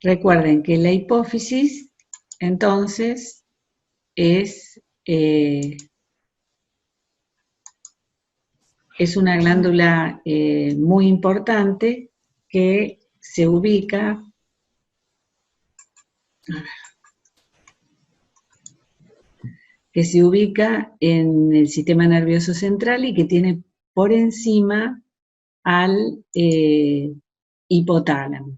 Recuerden que la hipófisis, entonces, es una glándula muy importante que se ubica, en el sistema nervioso central y que tiene por encima al hipotálamo.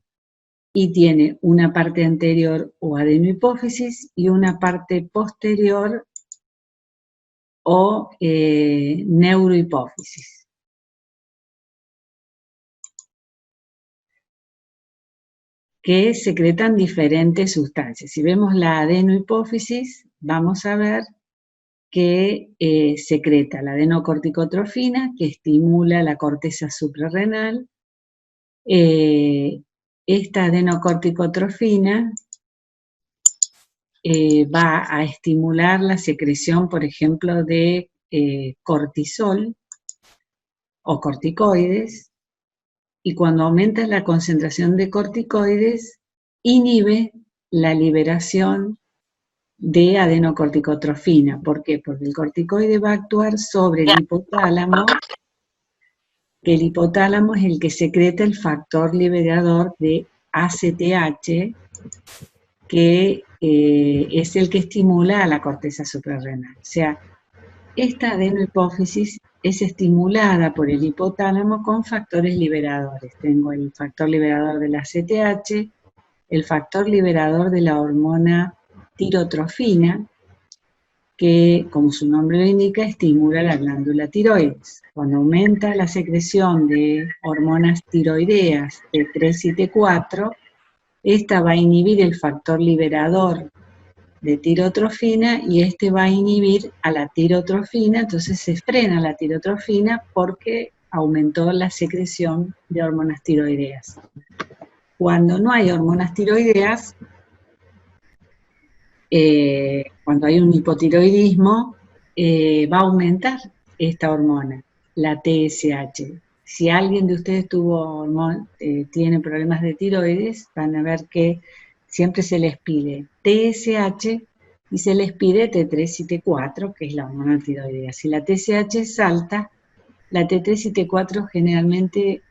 Y tiene una parte anterior o adenohipófisis y una parte posterior o neurohipófisis. Que secretan diferentes sustancias. Si vemos la adenohipófisis, vamos a ver que secreta la adenocorticotrofina, que estimula la corteza suprarrenal. Esta adenocorticotrofina va a estimular la secreción, por ejemplo, de cortisol o corticoides, y cuando aumenta la concentración de corticoides, inhibe la liberación de adenocorticotrofina. ¿Por qué? Porque el corticoide va a actuar sobre el hipotálamo, que el hipotálamo es el que secreta el factor liberador de ACTH, que es el que estimula a la corteza suprarrenal. O sea, esta adenohipófisis es estimulada por el hipotálamo con factores liberadores. Tengo el factor liberador del ACTH, el factor liberador de la hormona tirotrofina, que, como su nombre lo indica, estimula la glándula tiroides. Cuando aumenta la secreción de hormonas tiroideas T3 y T4, esta va a inhibir el factor liberador de tirotrofina y este va a inhibir a la tirotrofina, entonces se frena la tirotrofina porque aumentó la secreción de hormonas tiroideas. Cuando no hay hormonas tiroideas, cuando hay un hipotiroidismo, va a aumentar esta hormona, la TSH. Si alguien de ustedes tiene problemas de tiroides, van a ver que siempre se les pide TSH y se les pide T3 y T4, que es la hormona tiroidea. Si la TSH es alta, la T3 y T4 generalmente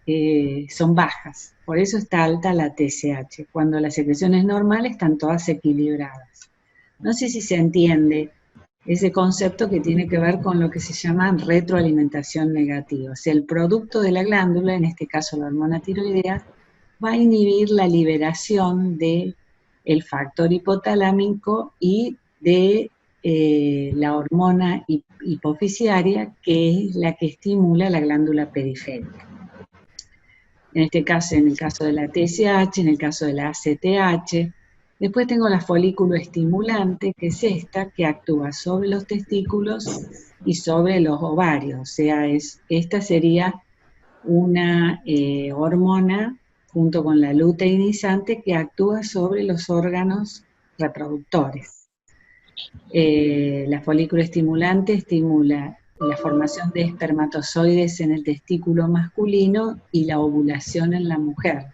son bajas, por eso está alta la TSH. Cuando la secreción es normal, están todas equilibradas. No sé si se entiende ese concepto que tiene que ver con lo que se llama retroalimentación negativa. O sea, el producto de la glándula, en este caso la hormona tiroidea, va a inhibir la liberación del factor hipotalámico y de la hormona hipofisiaria, que es la que estimula la glándula periférica. En este caso, en el caso de la TSH, en el caso de la ACTH. Después tengo la folículo estimulante, que es esta, que actúa sobre los testículos y sobre los ovarios. O sea, esta sería una hormona junto con la luteinizante que actúa sobre los órganos reproductores. La folículo estimulante estimula la formación de espermatozoides en el testículo masculino y la ovulación en la mujer.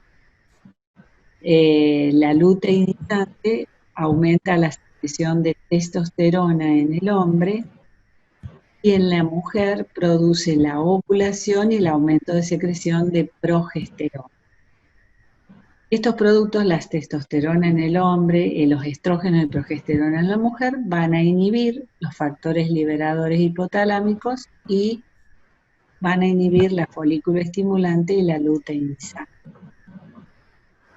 La luteinizante aumenta la secreción de testosterona en el hombre y en la mujer produce la ovulación y el aumento de secreción de progesterona. Estos productos, la testosterona en el hombre, los estrógenos y progesterona en la mujer, van a inhibir los factores liberadores hipotalámicos y van a inhibir la folículo estimulante y la luteinizante.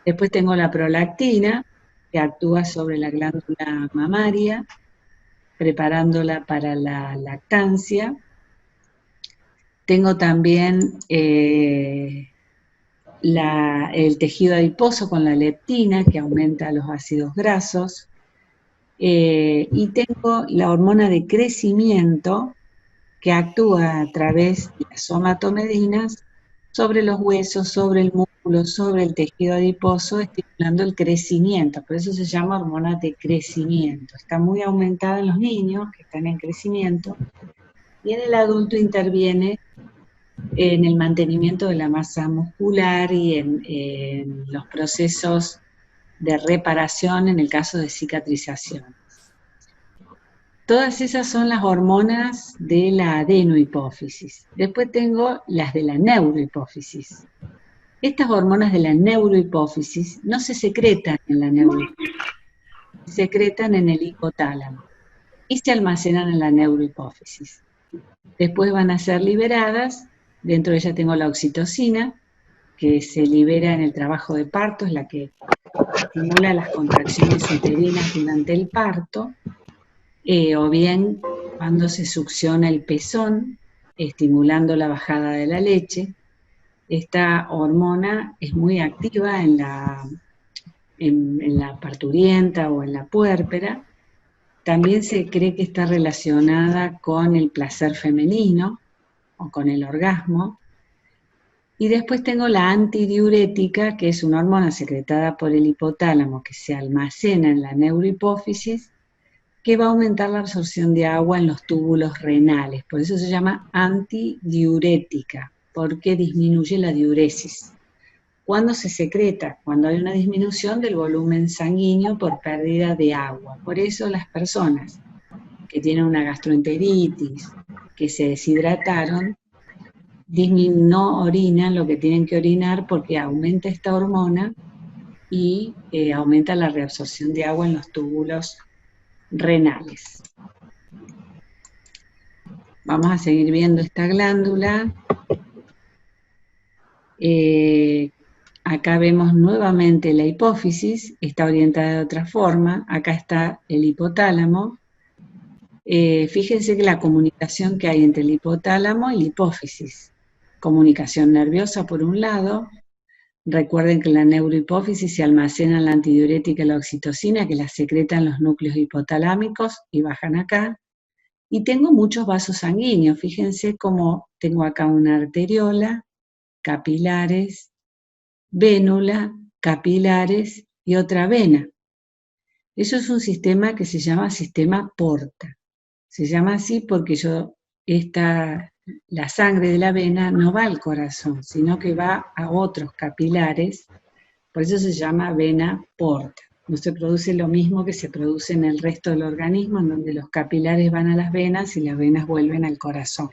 Después tengo la prolactina, que actúa sobre la glándula mamaria, preparándola para la lactancia. Tengo también el tejido adiposo con la leptina, que aumenta los ácidos grasos. Y tengo la hormona de crecimiento, que actúa a través de las somatomedinas sobre los huesos, sobre el músculo, sobre el tejido adiposo, estimulando el crecimiento. Por eso se llama hormona de crecimiento. Está muy aumentada en los niños que están en crecimiento y en el adulto interviene en el mantenimiento de la masa muscular y en los procesos de reparación en el caso de cicatrización. Todas esas son las hormonas de la adenohipófisis. Después tengo las de la neurohipófisis. Estas hormonas de la neurohipófisis no se secretan en la neurohipófisis, se secretan en el hipotálamo y se almacenan en la neurohipófisis. Después van a ser liberadas, dentro de ella tengo la oxitocina, que se libera en el trabajo de parto, es la que estimula las contracciones uterinas durante el parto, o bien cuando se succiona el pezón, estimulando la bajada de la leche. Esta hormona es muy activa en la parturienta o en la puérpera. También se cree que está relacionada con el placer femenino o con el orgasmo. Y después tengo la antidiurética, que es una hormona secretada por el hipotálamo que se almacena en la neurohipófisis, que va a aumentar la absorción de agua en los túbulos renales. Por eso se llama antidiurética, porque disminuye la diuresis. ¿Cuándo se secreta? Cuando hay una disminución del volumen sanguíneo por pérdida de agua. Por eso las personas que tienen una gastroenteritis, que se deshidrataron, no orinan lo que tienen que orinar porque aumenta esta hormona y aumenta la reabsorción de agua en los túbulos renales. Vamos a seguir viendo esta glándula. Acá vemos nuevamente la hipófisis, está orientada de otra forma. Acá está el hipotálamo. Fíjense que la comunicación que hay entre el hipotálamo y la hipófisis. Comunicación nerviosa por un lado. Recuerden que en la neurohipófisis se almacenan la antidiurética y la oxitocina, que las secretan los núcleos hipotalámicos y bajan acá. Y tengo muchos vasos sanguíneos. Fíjense cómo tengo acá una arteriola, capilares, vénula, capilares y otra vena. Eso es un sistema que se llama sistema Porta. Se llama así porque la sangre de la vena no va al corazón, sino que va a otros capilares, por eso se llama vena porta. No se produce lo mismo que se produce en el resto del organismo, en donde los capilares van a las venas y las venas vuelven al corazón.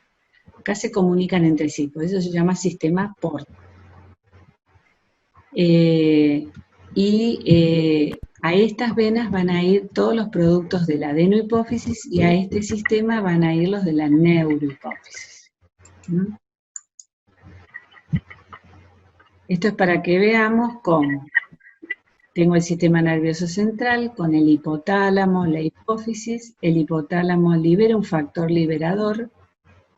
Acá se comunican entre sí, por eso se llama sistema porta. A estas venas van a ir todos los productos de la adenohipófisis y a este sistema van a ir los de la neurohipófisis. Esto es para que veamos cómo tengo el sistema nervioso central con el hipotálamo, la hipófisis. El hipotálamo libera un factor liberador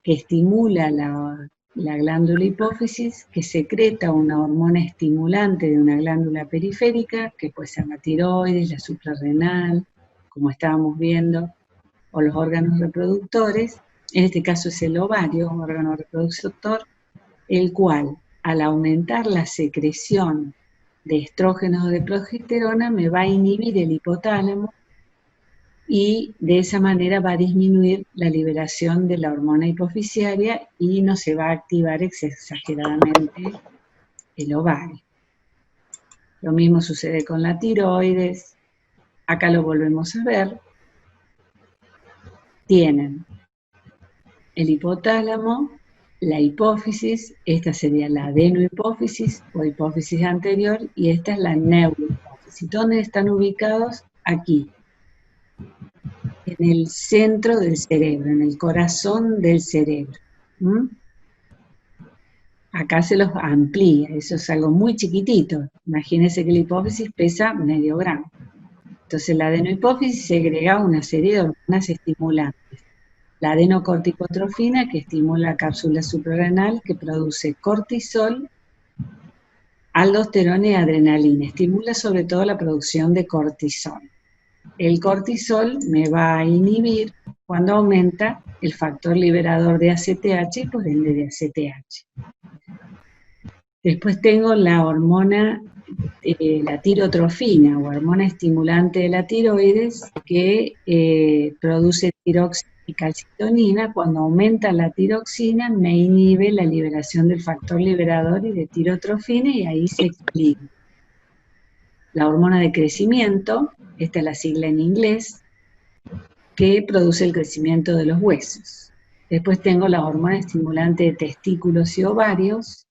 que estimula la glándula hipófisis, que secreta una hormona estimulante de una glándula periférica, que puede ser la tiroides, la suprarrenal, como estábamos viendo, o los órganos reproductores. En este caso es el ovario, un órgano reproductor, el cual, al aumentar la secreción de estrógenos o de progesterona, me va a inhibir el hipotálamo y de esa manera va a disminuir la liberación de la hormona hipofisiaria y no se va a activar exageradamente el ovario. Lo mismo sucede con la tiroides. Acá lo volvemos a ver. Tienen el hipotálamo, la hipófisis, esta sería la adenohipófisis o hipófisis anterior, y esta es la neurohipófisis. ¿Dónde están ubicados? Aquí, en el centro del cerebro, en el corazón del cerebro. Acá se los amplía, eso es algo muy chiquitito. Imagínense que la hipófisis pesa medio gramo. Entonces la adenohipófisis segrega una serie de hormonas estimulantes. La adenocorticotrofina, que estimula la cápsula suprarrenal, que produce cortisol, aldosterona y adrenalina. Estimula sobre todo la producción de cortisol. El cortisol me va a inhibir cuando aumenta el factor liberador de ACTH y por ende de ACTH. Después tengo la hormona, la tirotrofina o hormona estimulante de la tiroides, que produce tiroxina y calcitonina. Cuando aumenta la tiroxina me inhibe la liberación del factor liberador y de tirotrofina y ahí se equilibra. la hormona de crecimiento, esta es la sigla en inglés, que produce el crecimiento de los huesos. Después tengo la hormona estimulante de testículos y ovarios,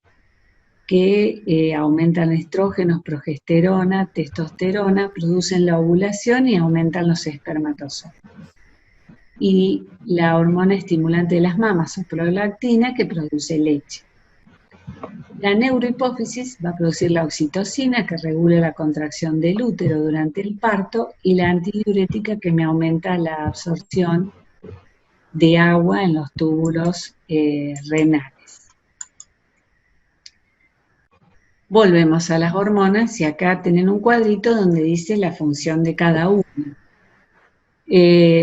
que aumentan estrógenos, progesterona, testosterona, producen la ovulación y aumentan los espermatozoides. Y la hormona estimulante de las mamas o prolactina, que produce leche. La neurohipófisis va a producir la oxitocina, que regula la contracción del útero durante el parto, y la antidiurética, que me aumenta la absorción de agua en los túbulos renales. Volvemos a las hormonas y acá tienen un cuadrito donde dice la función de cada una.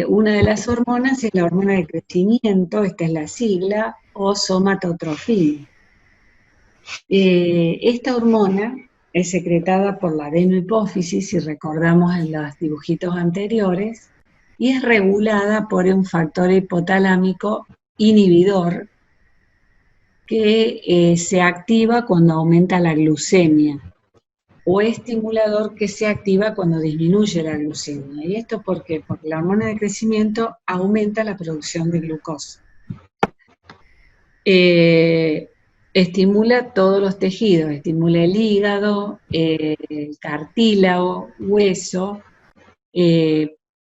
Una de las hormonas es la hormona de crecimiento, esta es la sigla, o somatotrofina. Esta hormona es secretada por la adenohipófisis, si recordamos en los dibujitos anteriores, y es regulada por un factor hipotalámico inhibidor que se activa cuando aumenta la glucemia, o estimulador que se activa cuando disminuye la glucemia. ¿Y esto por qué? Porque la hormona de crecimiento aumenta la producción de glucosa. Estimula todos los tejidos, estimula el hígado, el cartílago, hueso.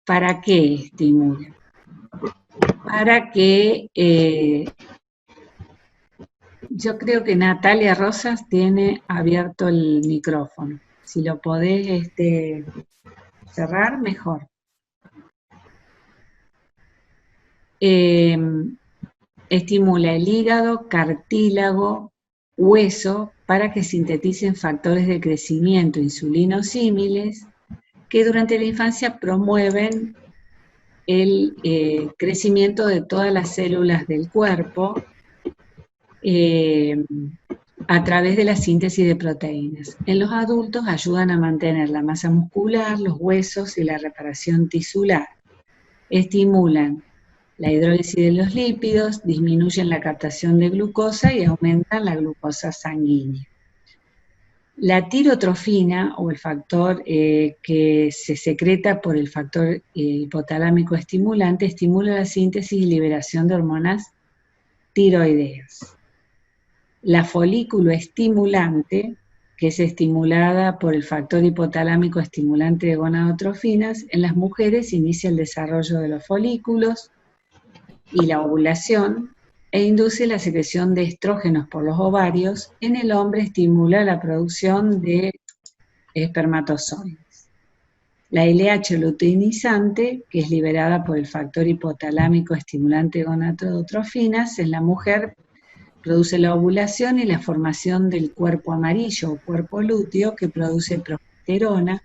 ¿Para qué estimula? Para que yo creo que Natalia Rosas tiene abierto el micrófono. Si lo podés cerrar, mejor. Estimula el hígado, cartílago, hueso, para que sinteticen factores de crecimiento insulinosímiles que durante la infancia promueven el crecimiento de todas las células del cuerpo a través de la síntesis de proteínas. En los adultos ayudan a mantener la masa muscular, los huesos y la reparación tisular. Estimulan la hidrólisis de los lípidos, disminuyen la captación de glucosa y aumentan la glucosa sanguínea. La tirotrofina, o el factor que se secreta por el factor hipotalámico estimulante, estimula la síntesis y liberación de hormonas tiroideas. La folículo estimulante, que es estimulada por el factor hipotalámico estimulante de gonadotrofinas, en las mujeres inicia el desarrollo de los folículos y la ovulación, e induce la secreción de estrógenos por los ovarios. En el hombre estimula la producción de espermatozoides. La LH luteinizante, que es liberada por el factor hipotalámico estimulante de gonadotrofinas, en la mujer produce la ovulación y la formación del cuerpo amarillo o cuerpo lúteo, que produce progesterona,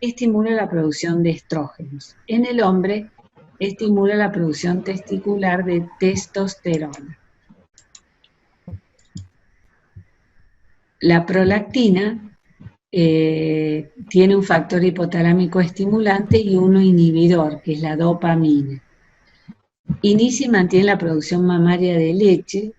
estimula la producción de estrógenos. En el hombre estimula la producción testicular de testosterona. La prolactina tiene un factor hipotalámico estimulante y uno inhibidor, que es la dopamina. Inicia y mantiene la producción mamaria de leche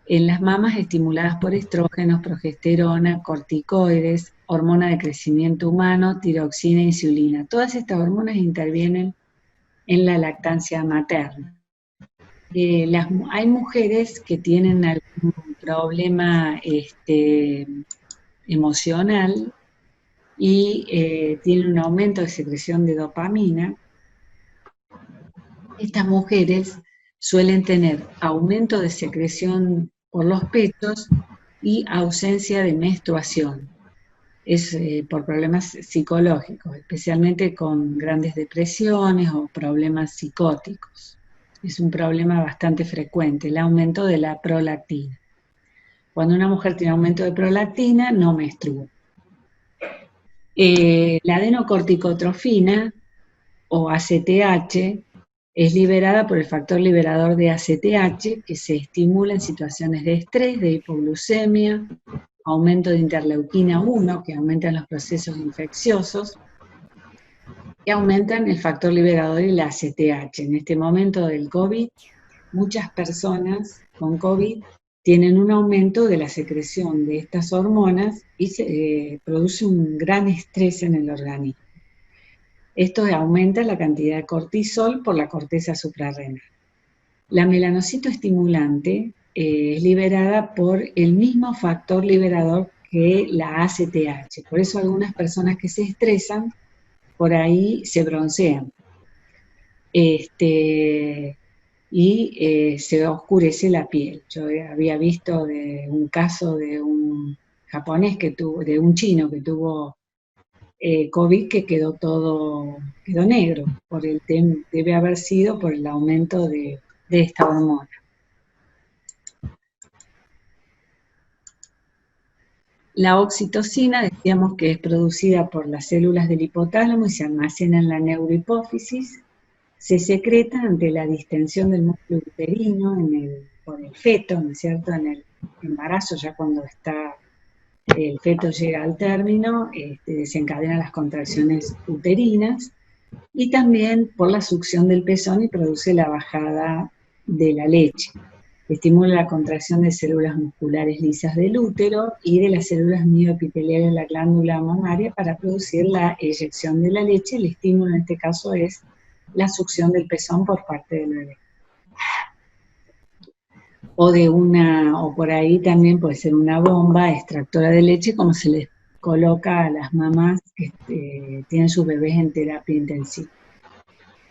en las mamas estimuladas por estrógenos, progesterona, corticoides, hormona de crecimiento humano, tiroxina e insulina. Todas estas hormonas intervienen en la lactancia materna. Hay mujeres que tienen algún problema emocional y tienen un aumento de secreción de dopamina. Estas mujeres suelen tener aumento de secreción por los pechos y ausencia de menstruación. Es por problemas psicológicos, especialmente con grandes depresiones o problemas psicóticos. Es un problema bastante frecuente, el aumento de la prolactina. Cuando una mujer tiene aumento de prolactina, no menstrua. La adenocorticotrofina, o ACTH, es liberada por el factor liberador de ACTH, que se estimula en situaciones de estrés, de hipoglucemia, aumento de interleuquina 1, que aumentan los procesos infecciosos, que aumentan el factor liberador y la ACTH. En este momento del COVID, muchas personas con COVID tienen un aumento de la secreción de estas hormonas y se produce un gran estrés en el organismo. Esto aumenta la cantidad de cortisol por la corteza suprarrenal. La melanocitoestimulante es liberada por el mismo factor liberador que la ACTH. Por eso algunas personas que se estresan, por ahí se broncean. Se oscurece la piel. Yo había visto de un caso de un japonés de un chino que tuvo COVID, que quedó negro, debe haber sido por el aumento de esta hormona. La oxitocina, decíamos que es producida por las células del hipotálamo y se almacena en la neurohipófisis. Se secreta ante la distensión del músculo uterino por el feto, ¿no es cierto?, en el embarazo, ya cuando el feto llega al término, desencadena las contracciones uterinas, y también por la succión del pezón y produce la bajada de la leche. Estimula la contracción de células musculares lisas del útero y de las células mioepiteliales de la glándula mamaria para producir la eyección de la leche. El estímulo en este caso es la succión del pezón por parte del bebé. O por ahí también puede ser una bomba extractora de leche, como se les coloca a las mamás que tienen sus bebés en terapia intensiva.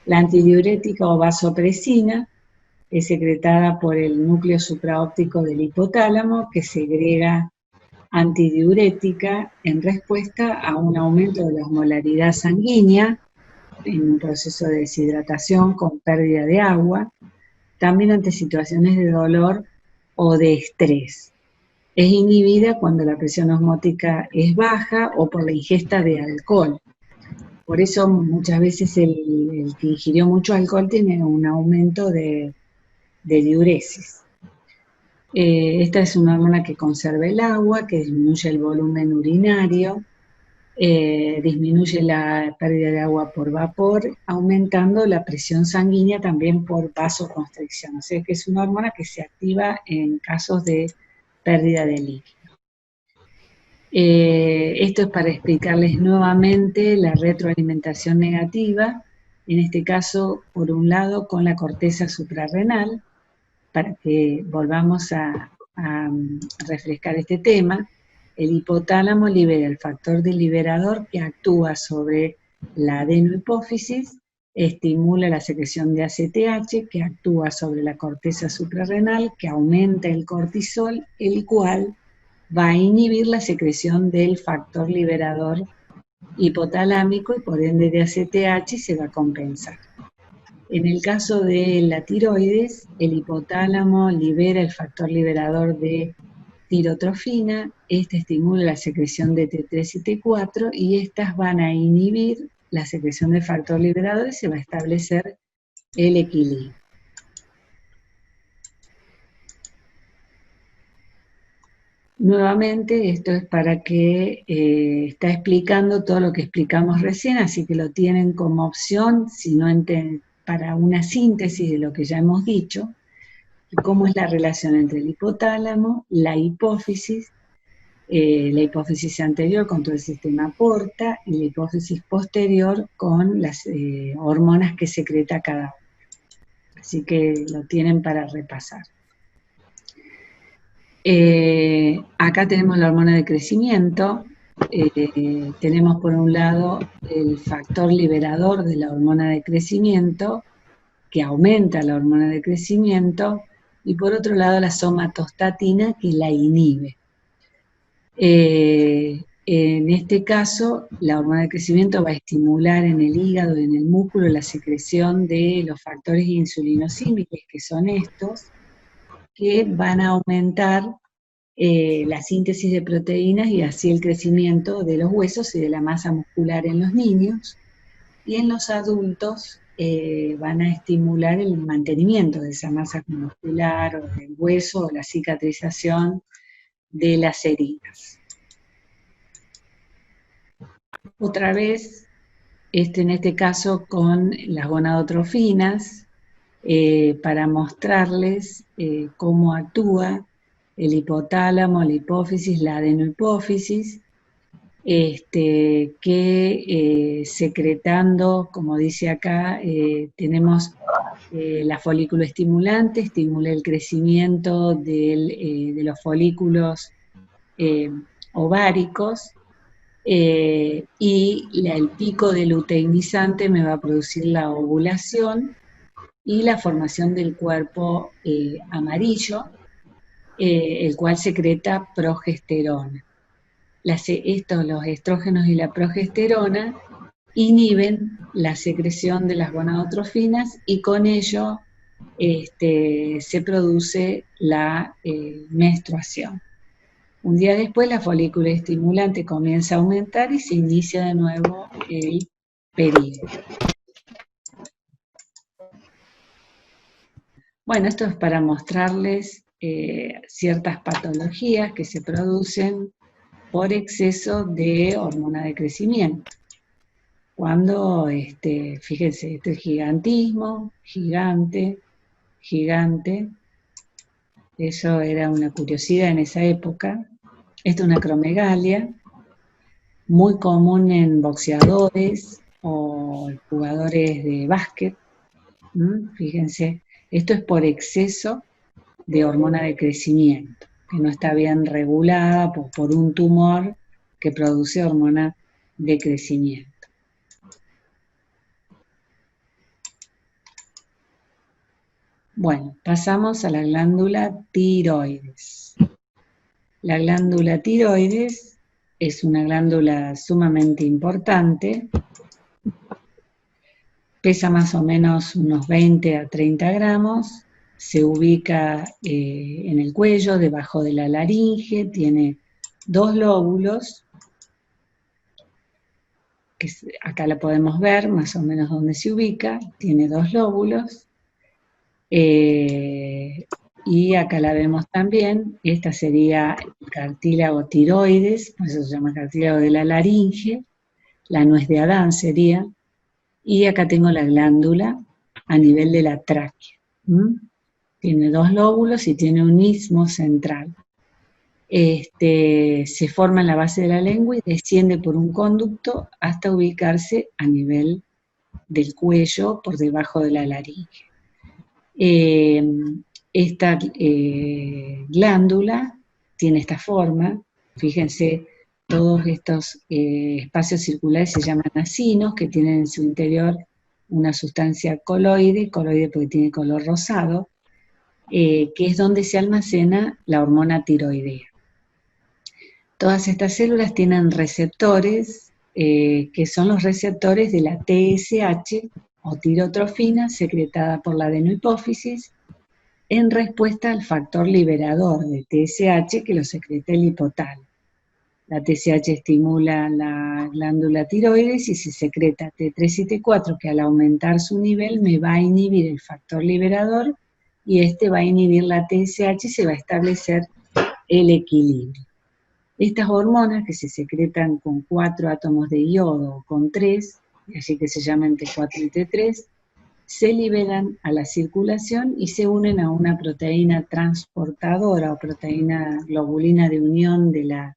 La antidiurética o vasopresina es secretada por el núcleo supraóptico del hipotálamo, que segrega antidiurética en respuesta a un aumento de la osmolaridad sanguínea en un proceso de deshidratación con pérdida de agua, también ante situaciones de dolor o de estrés. Es inhibida cuando la presión osmótica es baja o por la ingesta de alcohol. Por eso muchas veces el que ingirió mucho alcohol tiene un aumento de diuresis. Esta es una hormona que conserva el agua, que disminuye el volumen urinario, disminuye la pérdida de agua por vapor, aumentando la presión sanguínea también por vasoconstricción. O sea que es una hormona que se activa en casos de pérdida de líquido. Esto es para explicarles nuevamente la retroalimentación negativa, en este caso, por un lado, con la corteza suprarrenal, para que volvamos a refrescar este tema. El hipotálamo libera el factor deliberador que actúa sobre la adenohipófisis, estimula la secreción de ACTH, que actúa sobre la corteza suprarrenal, que aumenta el cortisol, el cual va a inhibir la secreción del factor liberador hipotalámico y por ende de ACTH se va a compensar. En el caso de la tiroides, el hipotálamo libera el factor liberador de tirotrofina, este estimula la secreción de T3 y T4 y estas van a inhibir la secreción del factor liberador y se va a establecer el equilibrio. Nuevamente, esto es para que está explicando todo lo que explicamos recién, así que lo tienen como opción, si no para una síntesis de lo que ya hemos dicho, cómo es la relación entre el hipotálamo, la hipófisis anterior con todo el sistema porta y la hipófisis posterior con las hormonas que secreta cada una. Así que lo tienen para repasar. Acá tenemos la hormona de crecimiento. Tenemos por un lado el factor liberador de la hormona de crecimiento, que aumenta la hormona de crecimiento, y por otro lado la somatostatina, que la inhibe. En este caso, la hormona de crecimiento va a estimular en el hígado y en el músculo la secreción de los factores insulinosímicos, que son estos, que van a aumentar la síntesis de proteínas y así el crecimiento de los huesos y de la masa muscular en los niños, y en los adultos van a estimular el mantenimiento de esa masa muscular o del hueso o la cicatrización de las heridas. Otra vez, en este caso con las gonadotrofinas, para mostrarles cómo actúa el hipotálamo, la hipófisis, la adenohipófisis, que secretando, como dice acá, tenemos la folículo estimulante, estimula el crecimiento de los folículos ováricos, y el pico del luteinizante me va a producir la ovulación y la formación del cuerpo amarillo, el cual secreta progesterona. Los estrógenos y la progesterona inhiben la secreción de las gonadotrofinas y con ello se produce la menstruación. Un día después la folícula estimulante comienza a aumentar y se inicia de nuevo el periodo. Bueno, esto es para mostrarles ciertas patologías que se producen por exceso de hormona de crecimiento. Cuando, fíjense, este es gigantismo, gigante, gigante, eso era una curiosidad en esa época. Esto es una acromegalia, muy común en boxeadores o jugadores de básquet. Fíjense, esto es por exceso de hormona de crecimiento, que no está bien regulada por un tumor que produce hormona de crecimiento. Bueno, pasamos a la glándula tiroides. La glándula tiroides es una glándula sumamente importante, pesa más o menos unos 20 a 30 gramos, se ubica en el cuello, debajo de la laringe, tiene 2 lóbulos, que acá la podemos ver más o menos donde se ubica, tiene 2 lóbulos, y acá la vemos también, esta sería el cartílago tiroides, por eso se llama cartílago de la laringe, la nuez de Adán sería, y acá tengo la glándula a nivel de la tráquea. Tiene 2 lóbulos y tiene un istmo central. Se forma en la base de la lengua y desciende por un conducto hasta ubicarse a nivel del cuello, por debajo de la laringe. Esta glándula tiene esta forma, fíjense, todos estos espacios circulares se llaman acinos, que tienen en su interior una sustancia coloide porque tiene color rosado, que es donde se almacena la hormona tiroidea. Todas estas células tienen receptores, que son los receptores de la TSH, o tirotrofina, secretada por la adenohipófisis, en respuesta al factor liberador de TSH que lo secreta el hipotálamo. La TSH estimula la glándula tiroides y se secreta T3 y T4, que al aumentar su nivel me va a inhibir el factor liberador y va a inhibir la TSH y se va a establecer el equilibrio. Estas hormonas que se secretan con 4 átomos de yodo o con 3, así que se llaman T4 y T3, se liberan a la circulación y se unen a una proteína transportadora o proteína globulina de unión de la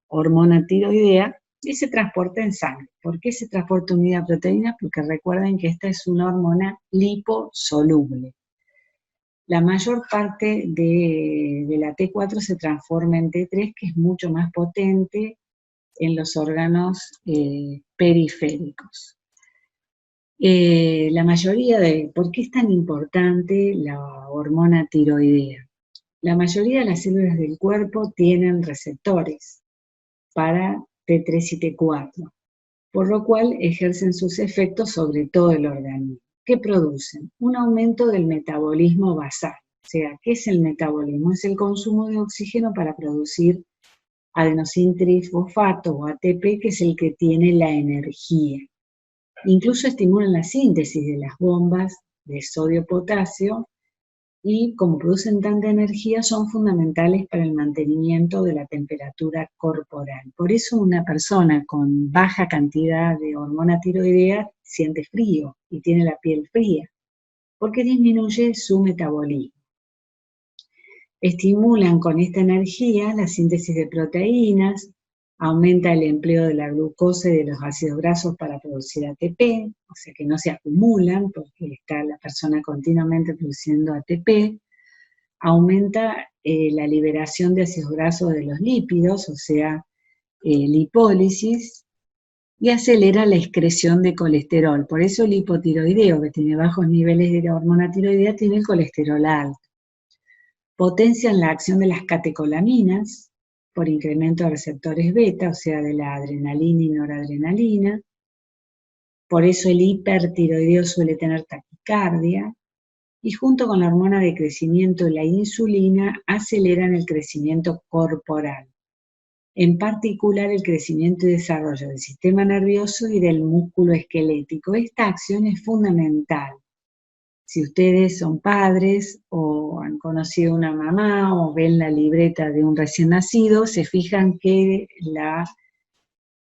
hormona tiroidea y se transporta en sangre. ¿Por qué se transporta unida a proteínas? Porque recuerden que esta es una hormona liposoluble. La mayor parte de la T4 se transforma en T3, que es mucho más potente en los órganos periféricos. La mayoría ¿por qué es tan importante la hormona tiroidea? La mayoría de las células del cuerpo tienen receptores para T3 y T4, por lo cual ejercen sus efectos sobre todo el organismo. ¿Qué producen? Un aumento del metabolismo basal. O sea, ¿qué es el metabolismo? Es el consumo de oxígeno para producir adenosín-trifosfato o ATP, que es el que tiene la energía. Incluso estimulan la síntesis de las bombas de sodio-potasio y como producen tanta energía son fundamentales para el mantenimiento de la temperatura corporal. Por eso una persona con baja cantidad de hormona tiroidea siente frío y tiene la piel fría, porque disminuye su metabolismo. estimulan con esta energía la síntesis de proteínas, aumenta el empleo de la glucosa y de los ácidos grasos para producir ATP, o sea que no se acumulan porque está la persona continuamente produciendo ATP, aumenta la liberación de ácidos grasos de los lípidos, o sea, lipólisis, y acelera la excreción de colesterol. Por eso el hipotiroideo, que tiene bajos niveles de la hormona tiroidea, tiene el colesterol alto. Potencian la acción de las catecolaminas por incremento de receptores beta, o sea, de la adrenalina y noradrenalina. Por eso el hipertiroideo suele tener taquicardia. Y junto con la hormona de crecimiento, la insulina, aceleran el crecimiento corporal. En particular el crecimiento y desarrollo del sistema nervioso y del músculo esquelético. Esta acción es fundamental. Si ustedes son padres o han conocido una mamá o ven la libreta de un recién nacido, se fijan que la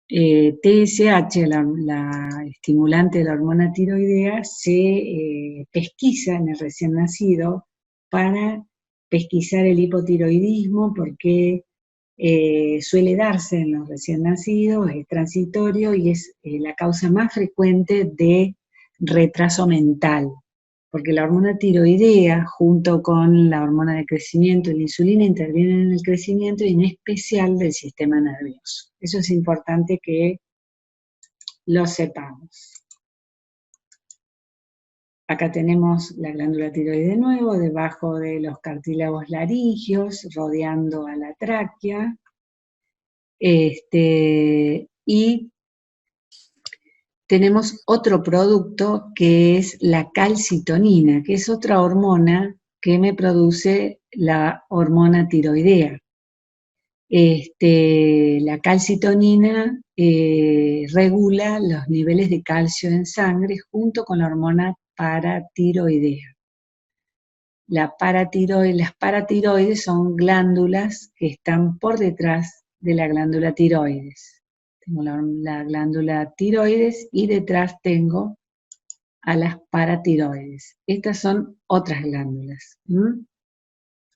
TSH, la estimulante de la hormona tiroidea, se pesquisa en el recién nacido para pesquisar el hipotiroidismo, porque suele darse en los recién nacidos, es transitorio y es la causa más frecuente de retraso mental, porque la hormona tiroidea junto con la hormona de crecimiento y la insulina intervienen en el crecimiento y en especial del sistema nervioso. Eso es importante que lo sepamos. Acá tenemos la glándula tiroides de nuevo, debajo de los cartílagos laringeos, rodeando a la tráquea. Y tenemos otro producto que es la calcitonina, que es otra hormona que me produce la hormona tiroidea. La calcitonina regula los niveles de calcio en sangre junto con la hormona paratiroidea. Las paratiroides son glándulas que están por detrás de la glándula tiroides. Tengo la glándula tiroides y detrás tengo a las paratiroides. Estas son otras glándulas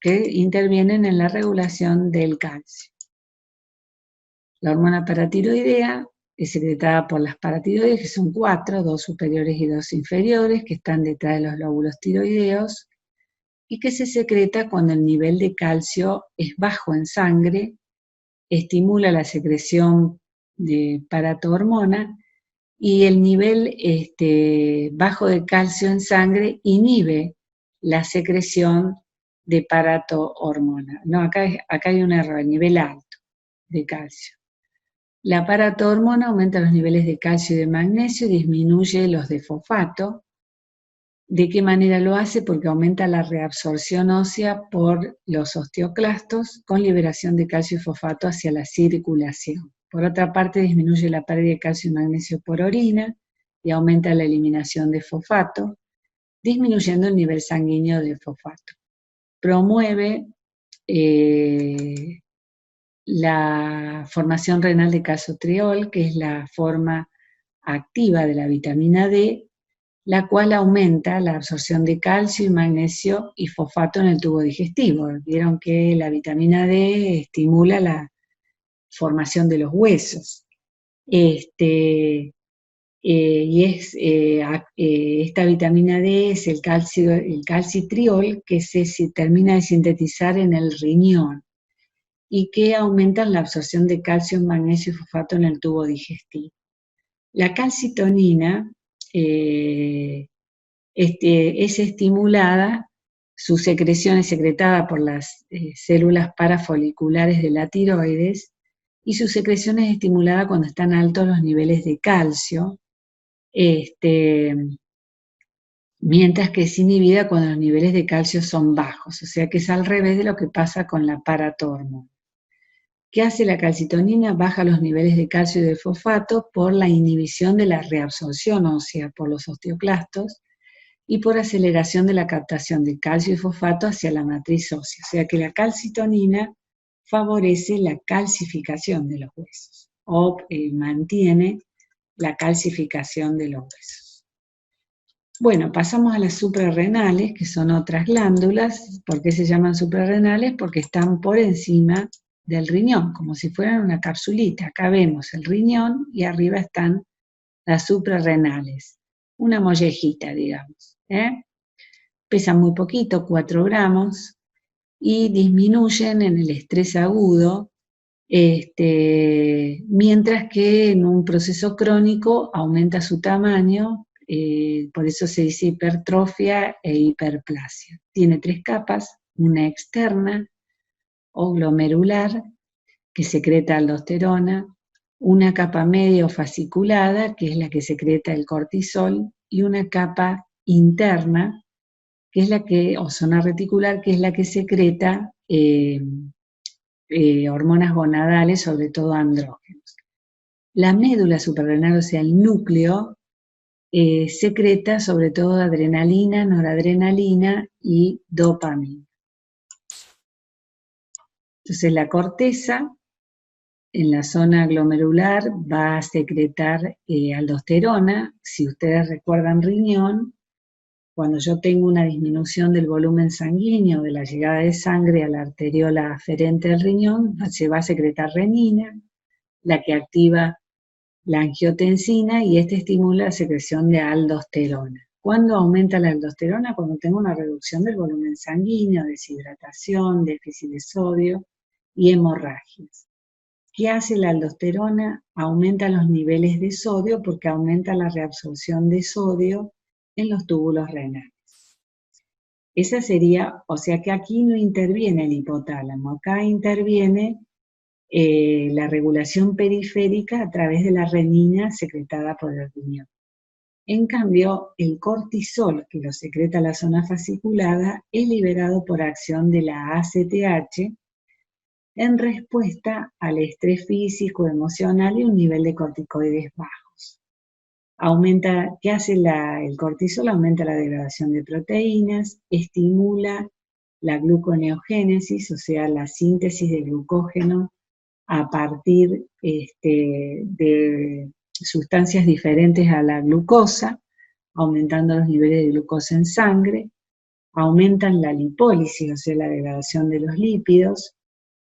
que intervienen en la regulación del calcio. La hormona paratiroidea es secretada por las paratiroides, que son 4, 2 superiores y 2 inferiores, que están detrás de los lóbulos tiroideos, y que se secreta cuando el nivel de calcio es bajo en sangre, estimula la secreción de paratohormona, y el nivel bajo de calcio en sangre inhibe la secreción de paratohormona. No, acá hay un error, el nivel alto de calcio. La paratohormona aumenta los niveles de calcio y de magnesio y disminuye los de fosfato. ¿De qué manera lo hace? Porque aumenta la reabsorción ósea por los osteoclastos con liberación de calcio y fosfato hacia la circulación. Por otra parte, disminuye la pérdida de calcio y magnesio por orina y aumenta la eliminación de fosfato, disminuyendo el nivel sanguíneo de fosfato. Promueve la formación renal de calcitriol, que es la forma activa de la vitamina D, la cual aumenta la absorción de calcio y magnesio y fosfato en el tubo digestivo. Vieron que la vitamina D estimula la formación de los huesos. Esta vitamina D es el calcitriol, que se termina de sintetizar en el riñón y que aumentan la absorción de calcio, magnesio y fosfato en el tubo digestivo. La calcitonina es estimulada, su secreción es secretada por las células parafoliculares de la tiroides, y su secreción es estimulada cuando están altos los niveles de calcio, mientras que es inhibida cuando los niveles de calcio son bajos, o sea que es al revés de lo que pasa con la paratohormona. ¿Qué hace la calcitonina? Baja los niveles de calcio y de fosfato por la inhibición de la reabsorción ósea por los osteoclastos y por aceleración de la captación de calcio y fosfato hacia la matriz ósea. O sea que la calcitonina favorece la calcificación de los huesos o mantiene la calcificación de los huesos. Bueno, pasamos a las suprarrenales, que son otras glándulas. ¿Por qué se llaman suprarrenales? Porque están por encima del riñón, como si fueran una capsulita. Acá vemos el riñón y arriba están las suprarrenales. Una mollejita, digamos. Pesan muy poquito, 4 gramos, y disminuyen en el estrés agudo, mientras que en un proceso crónico aumenta su tamaño, por eso se dice hipertrofia e hiperplasia. Tiene 3 capas, una externa o glomerular, que secreta aldosterona, una capa medio fasciculada, que es la que secreta el cortisol, y una capa interna, que es la que, o zona reticular, que es la que secreta hormonas gonadales, sobre todo andrógenos. La médula suprarrenal, o sea, el núcleo, secreta sobre todo adrenalina, noradrenalina y dopamina. Entonces la corteza en la zona glomerular va a secretar aldosterona. Si ustedes recuerdan riñón, cuando yo tengo una disminución del volumen sanguíneo, de la llegada de sangre a la arteriola aferente del riñón, se va a secretar renina, la que activa la angiotensina, y estimula la secreción de aldosterona. ¿Cuándo aumenta la aldosterona? Cuando tengo una reducción del volumen sanguíneo, deshidratación, déficit de sodio y hemorragias. ¿Qué hace la aldosterona? Aumenta los niveles de sodio porque aumenta la reabsorción de sodio en los túbulos renales. Esa sería, o sea que aquí no interviene el hipotálamo, acá interviene la regulación periférica a través de la renina secretada por el riñón. En cambio, el cortisol, que lo secreta la zona fasciculada, es liberado por acción de la ACTH en respuesta al estrés físico, emocional y un nivel de corticoides bajos. ¿Qué hace el cortisol? Aumenta la degradación de proteínas, estimula la gluconeogénesis, o sea, la síntesis de glucógeno a partir de sustancias diferentes a la glucosa, aumentando los niveles de glucosa en sangre, aumentan la lipólisis, o sea, la degradación de los lípidos,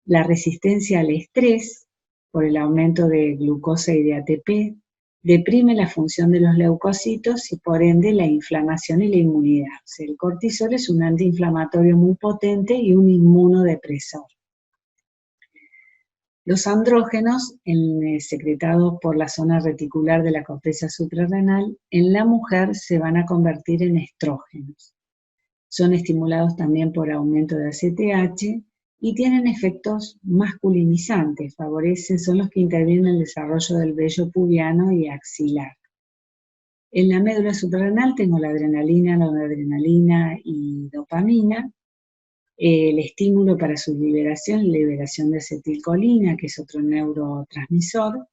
la resistencia al estrés por el aumento de glucosa y de ATP, deprime la función de los leucocitos y por ende la inflamación y la inmunidad. O sea, el cortisol es un antiinflamatorio muy potente y un inmunodepresor. Los andrógenos, secretados por la zona reticular de la corteza suprarrenal, en la mujer se van a convertir en estrógenos. Son estimulados también por aumento de ACTH y tienen efectos masculinizantes, son los que intervienen en el desarrollo del vello pubiano y axilar. En la médula suprarrenal tengo la adrenalina, noradrenalina y dopamina. El estímulo para su liberación de acetilcolina, que es otro neurotransmisor,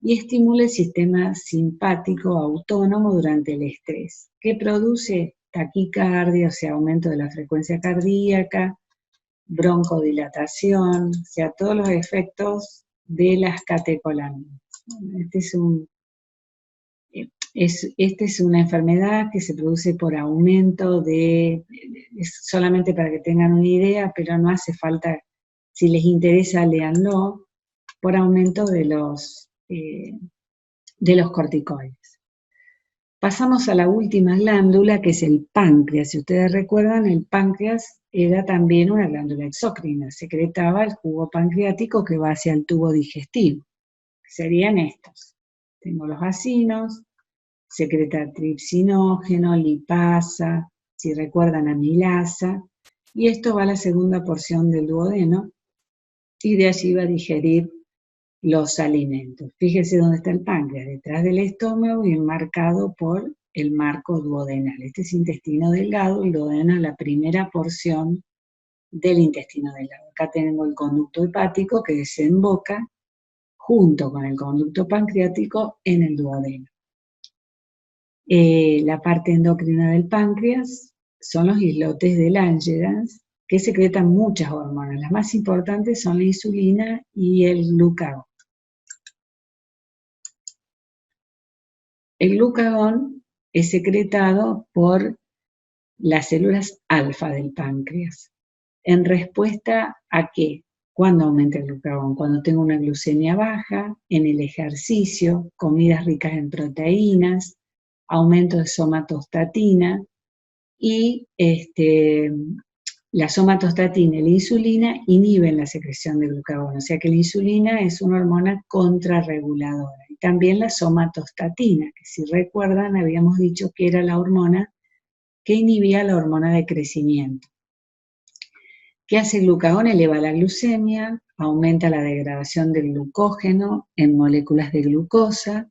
y estimula el sistema simpático autónomo durante el estrés, que produce taquicardia, o sea, aumento de la frecuencia cardíaca, broncodilatación, o sea, todos los efectos de las catecolaminas. Esta es una enfermedad que se produce por aumento solamente para que tengan una idea, pero no hace falta, si les interesa, léanlo, por aumento de los corticoides. Pasamos a la última glándula, que es el páncreas. Si ustedes recuerdan, el páncreas era también una glándula exócrina, secretaba el jugo pancreático que va hacia el tubo digestivo. Serían estos. Tengo los acinos, secreta tripsinógeno, lipasa, si recuerdan, amilasa, y esto va a la segunda porción del duodeno, y de allí va a digerir los alimentos. Fíjese dónde está el páncreas, detrás del estómago y enmarcado por el marco duodenal. Este es intestino delgado, el duodeno es la primera porción del intestino delgado. Acá tengo el conducto hepático que desemboca junto con el conducto pancreático en el duodeno. La parte endocrina del páncreas son los islotes de Langerhans, que secretan muchas hormonas. Las más importantes son la insulina y el glucagón. El glucagón es secretado por las células alfa del páncreas. ¿En respuesta a qué? ¿Cuándo aumenta el glucagón? Cuando tengo una glucemia baja, en el ejercicio, comidas ricas en proteínas, aumento de somatostatina y la somatostatina y la insulina inhiben la secreción de glucagón, o sea que la insulina es una hormona contrarreguladora. Y también la somatostatina, que si recuerdan habíamos dicho que era la hormona que inhibía la hormona de crecimiento. ¿Qué hace el glucagón? Eleva la glucemia, aumenta la degradación del glucógeno en moléculas de glucosa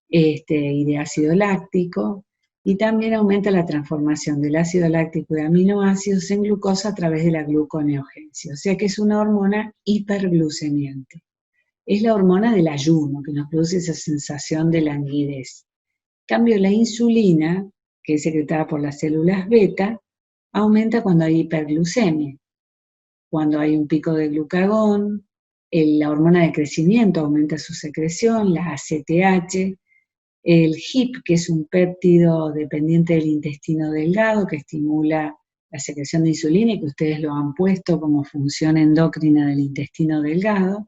y de ácido láctico, y también aumenta la transformación del ácido láctico de aminoácidos en glucosa a través de la gluconeogenesis, o sea que es una hormona hiperglucemiante. Es la hormona del ayuno, que nos produce esa sensación de languidez. En cambio, la insulina, que es secretada por las células beta, aumenta cuando hay hiperglucemia. Cuando hay un pico de glucagón, la hormona de crecimiento aumenta su secreción, la ACTH, el HIP, que es un péptido dependiente del intestino delgado que estimula la secreción de insulina y que ustedes lo han puesto como función endocrina del intestino delgado,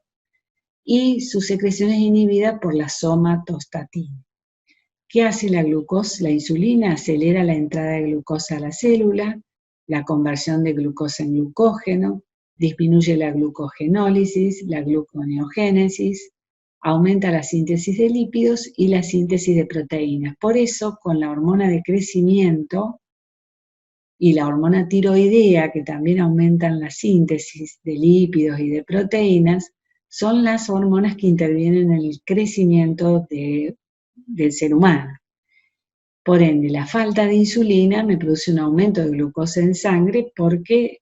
y su secreción es inhibida por la somatostatina. ¿Qué hace la glucosa? La insulina acelera la entrada de glucosa a la célula, la conversión de glucosa en glucógeno, disminuye la glucogenólisis, la gluconeogénesis, aumenta la síntesis de lípidos y la síntesis de proteínas. Por eso, con la hormona de crecimiento y la hormona tiroidea, que también aumentan la síntesis de lípidos y de proteínas, son las hormonas que intervienen en el crecimiento del ser humano. Por ende, la falta de insulina me produce un aumento de glucosa en sangre porque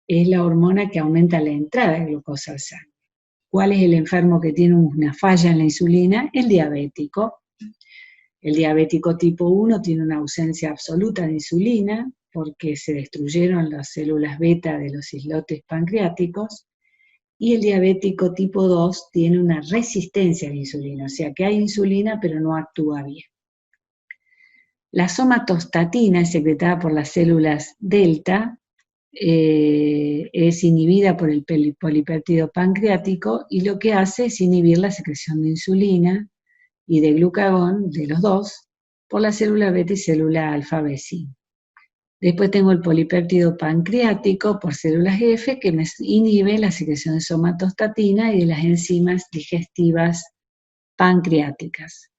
es la hormona que aumenta la entrada de glucosa al sangre. ¿Cuál es el enfermo que tiene una falla en la insulina? El diabético. El diabético tipo 1 tiene una ausencia absoluta de insulina porque se destruyeron las células beta de los islotes pancreáticos, y el diabético tipo 2 tiene una resistencia a la insulina, o sea que hay insulina pero no actúa bien. La somatostatina es secretada por las células delta, es inhibida por el polipéptido pancreático y lo que hace es inhibir la secreción de insulina y de glucagón, de los dos, por la célula beta y célula alfa-B5. Después tengo el polipéptido pancreático por células F que me inhibe la secreción de somatostatina y de las enzimas digestivas pancreáticas.